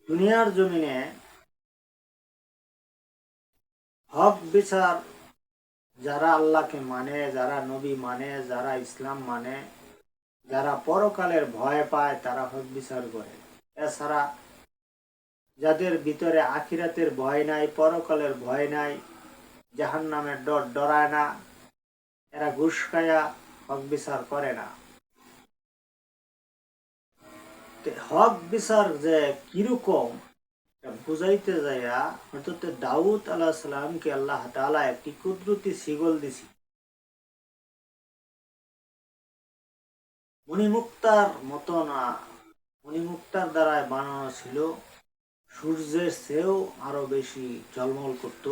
দুনিয়ার জমিনে হক বিচার যারা আল্লাহকে মানে, যারা নবী মানে, যারা ইসলাম মানে, যারা পরকালের ভয় পায় তারা হক বিচার করে। এছাড়া যাদের ভিতরে আখিরাতের ভয় নাই, পরকালের ভয় নাই, জাহান্নামের ডর ডরায় না, এরা ঘুষ খায়া হক বিচার করে না। হক বিচার যে কিরকম বুঝাইতে যাইয়া হযরত দাউদ আলাইহিস সালামকে আল্লাহ তাআলা একটি কুদরতি শিকল দিছি। মণিমুক্তার মতো না, মণিমুক্তার দ্বারায় বানানো ছিল, সূর্যের চেয়েও আরো বেশি ঝলমল করত,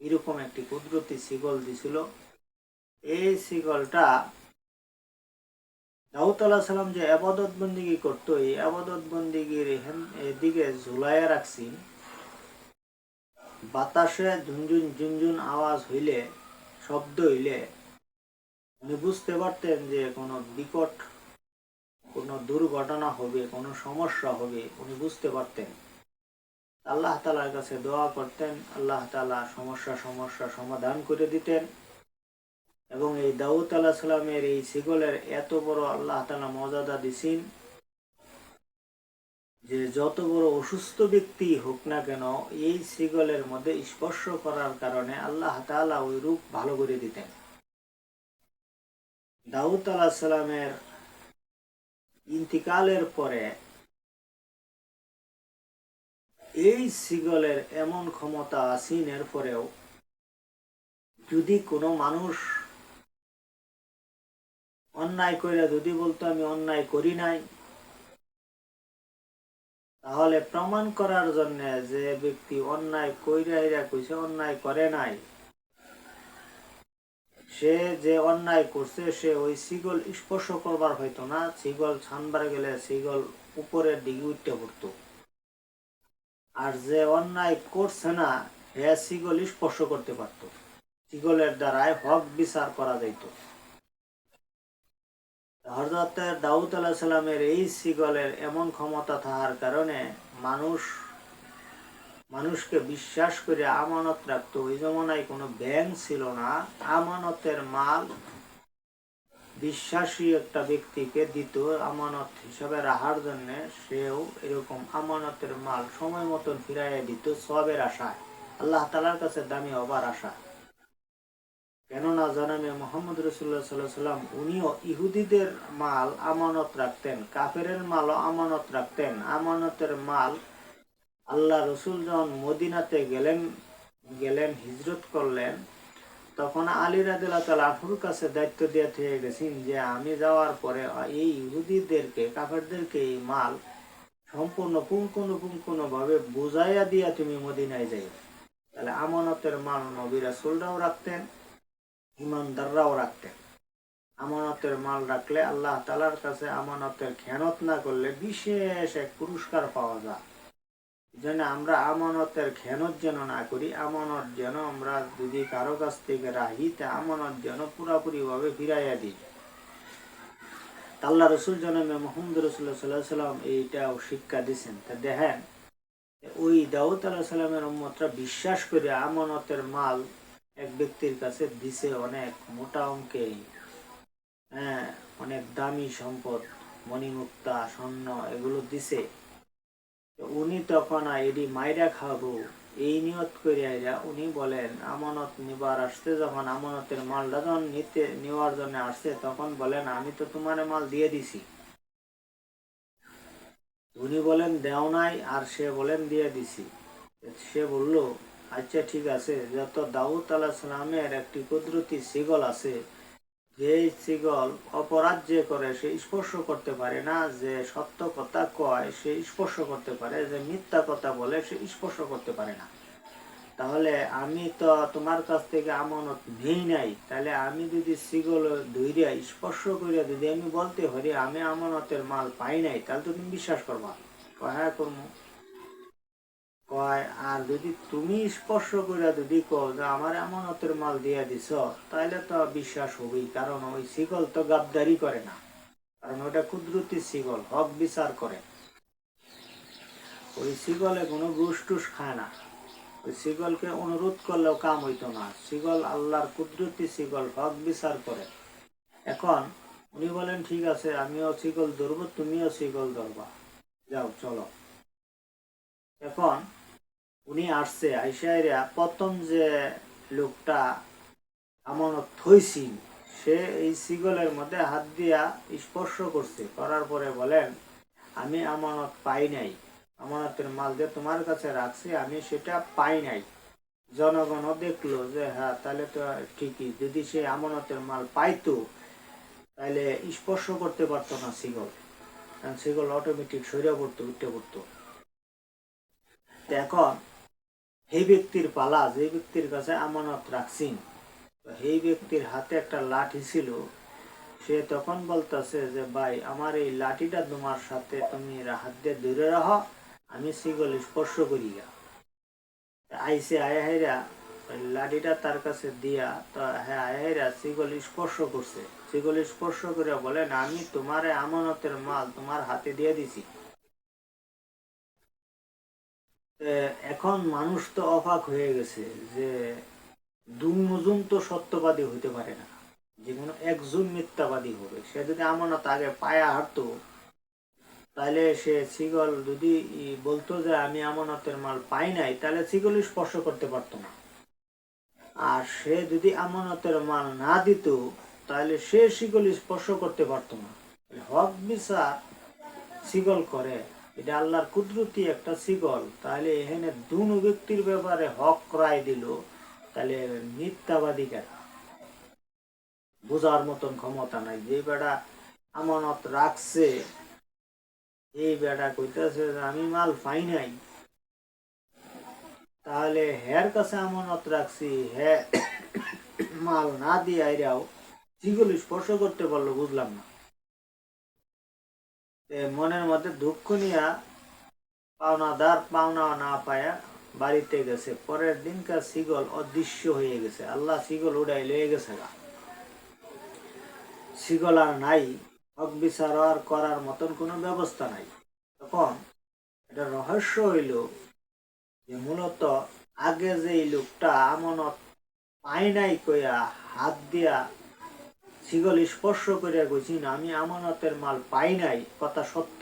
এরকম একটি কুদরতি শিকল দিছিল। এই শিকলটা দাউদ আলাইহিস সালাম যে ইবাদত বন্দেগী করতো, এই ইবাদত বন্দেগীর এদিকে ঝুলাইয়া রাখছি। বাতাসে ঝুনঝুন ঝুনঝুন আওয়াজ হইলে, শব্দ হইলে উনি বুঝতে পারতেন যে কোনো বিকট কোনো দুর্ঘটনা হবে, কোনো সমস্যা হবে, উনি বুঝতে পারতেন। আল্লাহ তাআলার কাছে দোয়া করতেন, আল্লাহ তাআলা সমস্যা সমাধান করে দিতেন। এবং এই দাউদ আলাইহিস সালামের এই শিকলের এত বড় আল্লাহ তাআলা মর্যাদা দিছেন যে যত বড় অসুস্থ ব্যক্তি হোক না কেন, এই শিকলের মধ্যে স্পর্শ করার কারণে আল্লাহ তাআলা ওই রূপ ভালো করে দিতেন। দাউদ আলাইহিস সালামের ইন্তিকালের পরে এই শিকলের এমন ক্ষমতা আসিনের পরেও যদি কোনো মানুষ অন্যায় করে যদি বলতো আমি অন্যায় করি নাই, তাহলে প্রমাণ করার জন্য যে ব্যক্তি অন্যায় কইরা কইছে অন্যায় করে নাই, সে যে অন্যায় করছে সে ওই শিকল স্পর্শ করবার হইতো না। শিকল ছানবার গেলে শিকল উপরের দিকে উঠতে পড়তো। আর যে অন্যায় করছে না সে শিকল স্পর্শ করতে পারত। শিকলের দ্বারাই হক বিচার করা যাইত। হযরত দাউদ আলাইহিস সালামের এই শিকলের এমন ক্ষমতা থাকার কারণে মানুষকে বিশ্বাস করে আমানত রাখতো। ওই জমানায় কোনো ব্যাংক ছিল না, আমানতের মাল বিশ্বাসী একটা ব্যক্তিকে দিত আমানত হিসাবে রাখার জন্য, সেও এরকম আমানতের মাল সময় মতন ফিরাইয়া দিত সওয়াবের আশায়, আল্লাহ তাআলার কাছে দামি হবার আশা। কেননা জনাবে মুহাম্মদ রাসূলুল্লাহ সাল্লাল্লাহু আলাইহি ওয়াসাল্লাম উনিও ইহুদিদের মাল আমানত রাখতেন, কাফেরের মালও আমানত রাখতেন। আমানতের মাল আল্লাহ রসুল যখন মদিনাতে গেলেন হিজরত করলেন, তখন আলী রাদিয়াল্লাহু তাআলা আনহুর কাছে দায়িত্ব দিয়ে থেকে গেছেন যে আমি যাওয়ার পরে এই ইহুদিদেরকে, কাফেরদেরকে এই মাল সম্পূর্ণ পুঙ্খানুপুঙ্খ ভাবে বুঝাইয়া দিয়া তুমি মদিনায় যাই। তাহলে আমানতের মাল নবী রাসূলরাও রাখতেন, ইমানদাররাও রাখতেন। আমানতের মাল রাখলে আল্লাহ তাআলার কাছে আমানতের খেয়ানত না করলে বিশেষ এক পুরস্কার পাওয়া যায়। যেন আমরা আমানতের খেয়ানত যেন না করি, আমানত যেন আমরা যদি কারো কাছ থেকে রাখি তা আমানত যেন পুরাপুরি ভাবে ফিরাইয়া দিই। আল্লাহ রসুল জনাবে মুহাম্মদ রাসূলুল্লাহ সাল্লাল্লাহু আলাইহি ওয়াসাল্লাম এইটাও শিক্ষা দিচ্ছেন। তা দেখেন ওই দাউদ আলাইহিস সালামের উম্মতরা বিশ্বাস করে আমানতের মাল এক ব্যক্তির কাছে দিছে, অনেক মোটা অঙ্কে, হ্যাঁ, অনেক দামি সম্পদ, মণিমুক্তা, স্বর্ণ এগুলো দিছে। উনি তখন এডি মাইরা খাবো এই নিয়ত করিয়া উনি বলেন, আমানত নিবার আসতে যখন আমানতের মালটা যখন নেওয়ার জন্য আসছে, তখন বলেন আমি তো তোমার মাল দিয়ে দিছি। উনি বলেন দেও নাই, আর সে বলেন দিয়ে দিছি। সে বলল আচ্ছা ঠিক আছে, যত দাউদ আলাইহিস সালামের একটি কুদরতি শিকল আছে, যে শিকল অপরাধ যে করে সে স্পর্শ করতে পারে না, যে সত্য কথা কয় সে স্পর্শ করতে পারে, যে মিথ্যা কথা বলে সে স্পর্শ করতে পারে না। তাহলে আমি তো তোমার কাছ থেকে আমানত নেই নাই, তাহলে আমি যদি শিকল ধইরা স্পর্শ করিয়া যদি আমি বলতে পারি আমি আমানতের মাল পাই নাই, তাহলে তো তুমি বিশ্বাস করবা? হ্যাঁ করবো। কয় আর যদি তুমি স্পর্শ করে যদি কও যে আমার আমানতের মাল দিয়ে দিছ, তাহলে তো বিশ্বাস হবেই, কারণ ওই শিকল তো গাদ্দারি করে না, কারণ ওটা কুদরতি শিকল, হক বিচার করে। ওই শিকলে কোনো ঘুষ টুস খায় না। ওই শিকলকে অনুরোধ করলেও কাম হইতো না। শিকল আল্লাহর কুদরতি শিকল, হক বিচার করে। এখন উনি বলেন ঠিক আছে, আমিও শিকল ধরবো, তুমিও শিকল ধরবা, যাও চলো। এখন উনি আসছে, আইসা প্রথম যে লোকটা আমানত থইছি, সে এই শিকলের মধ্যে হাত দিয়া স্পর্শ করছে, করার পরে বলেন আমি আমানত পাই নাই, আমানতের মাল যে তোমার কাছে রাখছি আমি সেটা পাই নাই। জনগণও দেখলো যে হ্যাঁ তাহলে তো ঠিকই, যদি সে আমানতের মাল পাইতো তাহলে স্পর্শ করতে পারতো না শিকল, কারণ শিকল অটোমেটিক সরে পড়তো, উঠে পড়তো। এখন এই ব্যক্তির পালা, যে ব্যক্তির কাছে আমানত রাখছেন, এই ব্যক্তির হাতে একটা লাঠি ছিল। সে তখন বলতেছে যে ভাই আমার এই লাঠিটা তোমার সাথে তুমি হাত দিয়ে দূরে রাখো, আমি শিকল স্পর্শ করি গা। আইসে আয়া লাঠিটা তার কাছে দিয়া, তো হ্যাঁ আয়া শিকল স্পর্শ করছে। শিকল স্পর্শ করে বলেন আমি তোমার আমানতের মাল তোমার হাতে দিয়ে দিছি। এখন মানুষ তো অবাক হয়ে গেছে যে দুজন তো সত্যবাদী হইতে পারে না, যে কোনো একজন মিথ্যাবাদী হবে। সে যদি আমানত আগে পায়া হারতো, তাহলে সে শিকল যদি বলতো যে আমি আমানতের মাল পাই নাই, তাহলে শিকল স্পর্শ করতে পারতো না। আর সে যদি আমানতের মাল না দিত, তাহলে সে শিকল স্পর্শ করতে পারতো না। হক বিচার শিকল করে, এটা আল্লাহর কুদরতি একটা শিকল। তাহলে এখানে দুনো ব্যক্তির ব্যাপারে হক রায় দিল, তাহলে মিথ্যাবাদী কেন? বোঝার মতন ক্ষমতা নাই। যে বেড়া আমানত রাখছে, এই বেড়া কইতেছে আমি মাল পাই নাই, তাহলে হের কাছে আমানত রাখছি, হ্যাঁ মাল না দিয়ে আইরাও শিকল স্পর্শ করতে পারলো, বুঝলাম না। মনের মধ্যে দুঃখ নিয়া পাওনাদার পাওনা না পায়া বাড়িতে গেছে। পরের দিনকার শিকল অদৃশ্য হয়ে গেছে, আল্লাহ শিকল উড়াই লয়ে গেছে গা। শিকল আর নাই, হক বিচার আর করার মতন কোনো ব্যবস্থা নাই। তখন এটা রহস্য হইল যে মূলত আগে যে লোকটা আমানত পাই নাই কইয়া হাত দিয়া শিকল স্পর্শ করিয়া কইছি না আমি আমানতের মাল পাই নাই, কথা সত্য।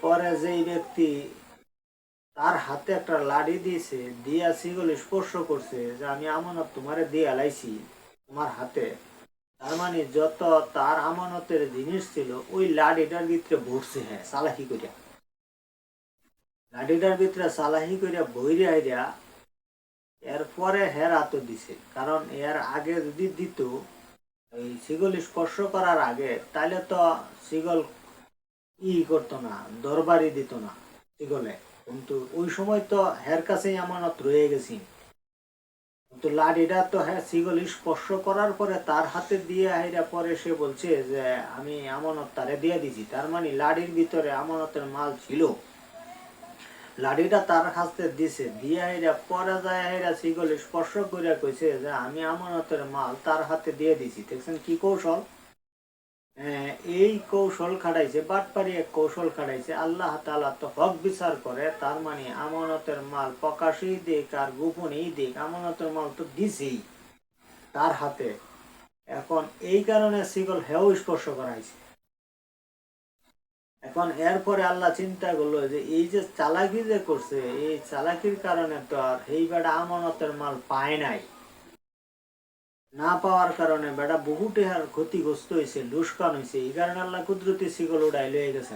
পরে যেই ব্যক্তি তার হাতে একটা লাঠি দিয়েছে, দিয়া শিকল স্পর্শ করছে যে আমি আমানত তোমারে দিয়ে লাইছি তোমার হাতে, তার মানে যত তার আমানতের জিনিস ছিল ওই লাঠিটার ভিতরে ভরছে, হ্যাঁ চালাকি করিয়া, লাঠিটার ভিতরে চালাকি করিয়া বইরে আইরা এরপরে হের হাত দিছে। কারণ এর আগে যদি দিত, এই শিকল স্পর্শ করার আগে, তাহলে তো শিকল করতো না, দরবারি দিত না শিকলে। কিন্তু ওই সময় তো হের কাছেই আমানত রয়ে গেছি। কিন্তু লাঠিটা তো হ্যাঁ শিকল স্পর্শ করার পরে তার হাতে দিয়ে আইরা পরে সে বলছে যে আমি আমানত তারে দিয়ে দিছি, তার মানে লাঠির ভিতরে আমানতের মাল ছিল। লাঠিটা তার হাতে দিছে, দিয়ে আইরা পরে যায় আইরা শিকল স্পর্শ করে কইছে যে আমি আমানতের মাল তার হাতে দিয়ে দিছি। দেখছেন কি কৌশল? এই কৌশল খাটাইছে, বাটপারি এক কৌশল খাটাইছে। আল্লাহ তাআলা তো হক বিচার করে, তার মানে আমানতের মাল প্রকাশেই দিক আর গোপনেই দিক, আমানতের মাল তো দিছেই তার হাতে। এখন এই কারণে শিকল হেও স্পর্শ করাইছে। এখন এরপরে আল্লাহ চিন্তা করলো যে এই যে চালাকি যে করছে, এই চালাকির কারণে তো আর এই বেটা আমানতের মাল পায় নাই, না পাওয়ার কারণে বেটা বহু টেহার ক্ষতিগ্রস্ত হয়েছে, লুস্কান হয়েছে। এই কারণে আল্লাহ কুদরতি শিকল উড়াই লয়ে গেছে।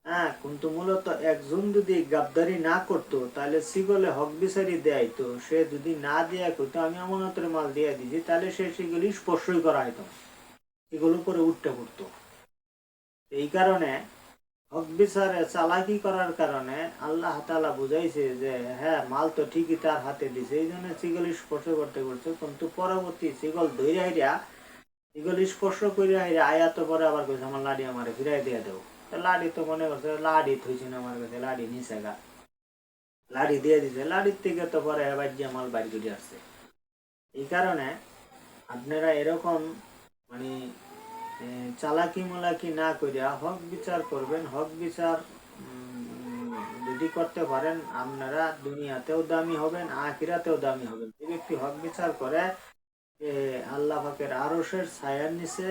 হ্যাঁ, কিন্তু মূলত একজন যদি গাবদারি না করতো, তাহলে শিকলে হক বিচারি দেয়, তো সে যদি না দেয়া করতো আমি আমানতের মাল দিয়ে দিছি, তাহলে সে শিকল স্পর্শই করা হইতো, শিকল উপরে উঠতে পড়তো। এই কারণে হক বিচারে চালাকি করার কারণে আল্লাহ তাআলা বুঝাইছে যে হ্যাঁ মাল তো ঠিকই তার হাতে দিছে, এই জন্য শিকল স্পর্শ করতে করছে। কিন্তু পরবর্তী শিকল ধরে হাইরা, শিকল স্পর্শ করে হাইরা আয়াত পরে আবার কইছে আমার লাডি আমারে ফিরাই দিয়ে দেবো। লাডি তো মনে করছে লাডি থইছি না আমার কাছে, লাডি নিচে গা, লাডি দিয়ে দিছে। লাডির থেকে তো পরে বাজ্যা মাল বাইর করে আসছে। এই কারণে আপনারা এরকম মানে চালাকি মালাকি না করিয়া হক বিচার করবেন। হক বিচার যদি করতে পারেন আপনারা দুনিয়াতেও দামি হবেন, আখিরাতেও দামি হবেন। যে ব্যক্তি হক বিচার করে আল্লাহ পাকের আরশের ছায়ার নিচে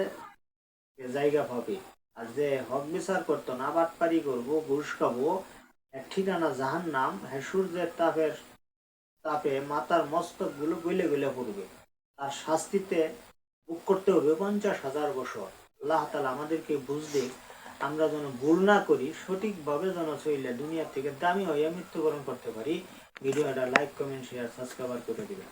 জায়গা পাবে। আর যে হক বিচার করতো না, বাটপারি করবো, ঘুষ খাবো, এক ঠিকানা জাহান্নাম, সূর্যের তাপে মাথার মস্তক গুলো গলে গলে পড়বে। তার শাস্তিতে ভোগ করতে হবে 50,000 বছর। আল্লাহ তাআলা আমাদেরকে বুঝতে, আমরা যেন ভুল না করি, সঠিকভাবে যেন চলে দুনিয়া থেকে দামি হয়ে মৃত্যুবরণ করতে পারি। ভিডিওটা লাইক, কমেন্ট, শেয়ার, সাবস্ক্রাইব করে দিবেন।